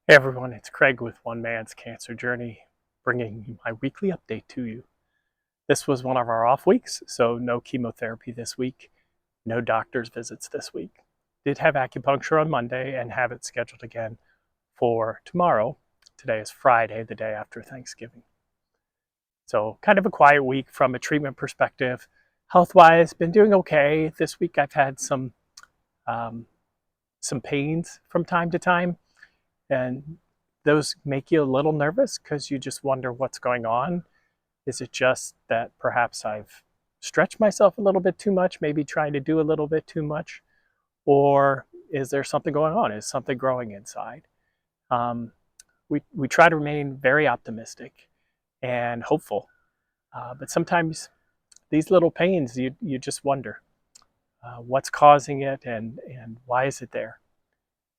Hey everyone, it's Craig with One Man's Cancer Journey, bringing my weekly update to you. This was one of our off weeks, so no chemotherapy this week, no doctor's visits this week. Did have acupuncture on Monday and have it scheduled again for tomorrow. Today is Friday, the day after Thanksgiving. So kind of a quiet week from a treatment perspective. Health-wise, been doing okay. This week I've had some pains from time to time, and those make you a little nervous because you just wonder what's going on. Is it just that perhaps I've stretched myself a little bit too much, maybe trying to do a little bit too much? Or is there something going on? Is something growing inside? Um, we try to remain very optimistic and hopeful, but sometimes these little pains, you just wonder what's causing it and why is it there?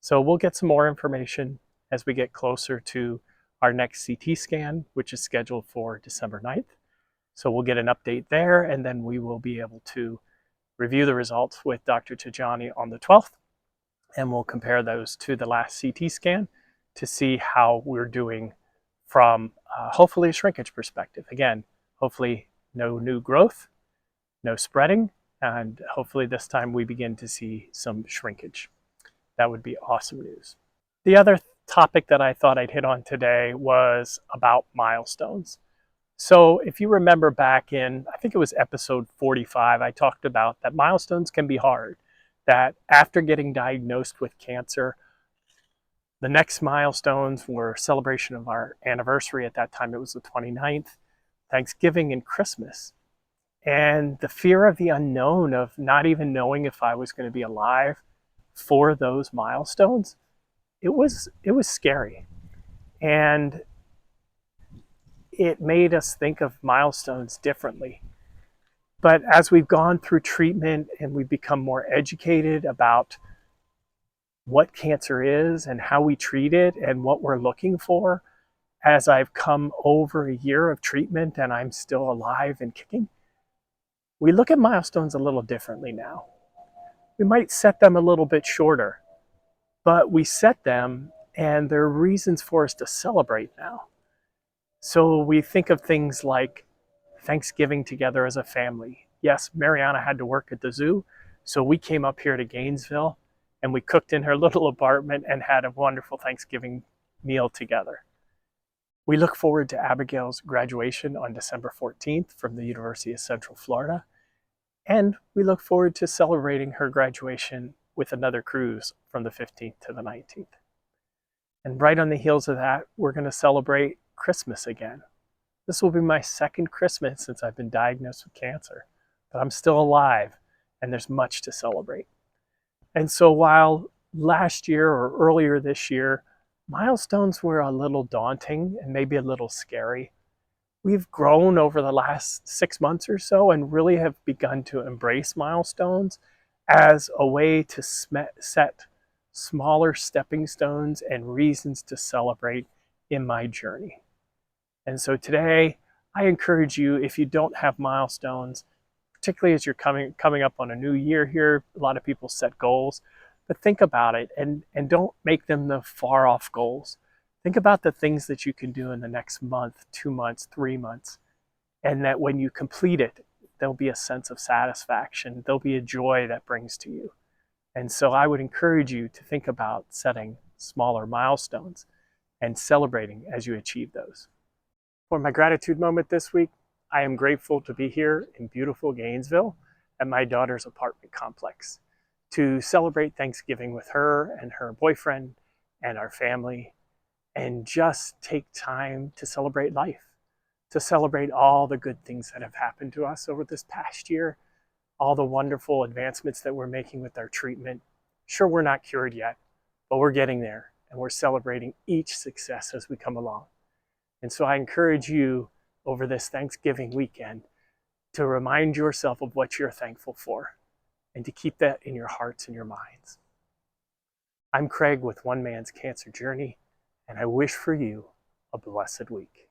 So we'll get some more information as we get closer to our next CT scan, which is scheduled for December 9th. So we'll get an update there, and then we will be able to review the results with Dr. Tajani on the 12th, and we'll compare those to the last CT scan to see how we're doing from hopefully a shrinkage perspective. Again, hopefully no new growth, no spreading, and hopefully this time we begin to see some shrinkage. That would be awesome news. The other topic that I thought I'd hit on today was about milestones. So if you remember back in, I think it was episode 45, I talked about that milestones can be hard, that after getting diagnosed with cancer, the next milestones were celebration of our anniversary. At that time, it was the 29th, Thanksgiving and Christmas. And the fear of the unknown, of not even knowing if I was going to be alive for those milestones, it was scary. And it made us think of milestones differently. But as we've gone through treatment and we've become more educated about what cancer is and how we treat it and what we're looking for, as I've come over a year of treatment and I'm still alive and kicking, we look at milestones a little differently now. We might set them a little bit shorter, but we set them and there are reasons for us to celebrate now. So we think of things like Thanksgiving together as a family. Yes, Mariana had to work at the zoo, so we came up here to Gainesville and we cooked in her little apartment and had a wonderful Thanksgiving meal together. We look forward to Abigail's graduation on December 14th from the University of Central Florida, and we look forward to celebrating her graduation with another cruise from the 15th to the 19th. And right on the heels of that, we're going to celebrate Christmas again. This will be my second Christmas since I've been diagnosed with cancer, but I'm still alive and there's much to celebrate. And so while last year or earlier this year, milestones were a little daunting and maybe a little scary, we've grown over the last 6 months or so and really have begun to embrace milestones as a way to set smaller stepping stones and reasons to celebrate in my journey. And so today, I encourage you, if you don't have milestones, particularly as you're coming up on a new year here, a lot of people set goals, but think about it and don't make them the far off goals. Think about the things that you can do in the next month, 2 months, 3 months, and that when you complete it, there'll be a sense of satisfaction. There'll be a joy that brings to you. And so I would encourage you to think about setting smaller milestones and celebrating as you achieve those. For my gratitude moment this week, I am grateful to be here in beautiful Gainesville at my daughter's apartment complex to celebrate Thanksgiving with her and her boyfriend and our family, and just take time to celebrate life, to celebrate all the good things that have happened to us over this past year, all the wonderful advancements that we're making with our treatment. Sure, we're not cured yet, but we're getting there, and we're celebrating each success as we come along. And so I encourage you over this Thanksgiving weekend to remind yourself of what you're thankful for and to keep that in your hearts and your minds. I'm Craig with One Man's Cancer Journey, and I wish for you a blessed week.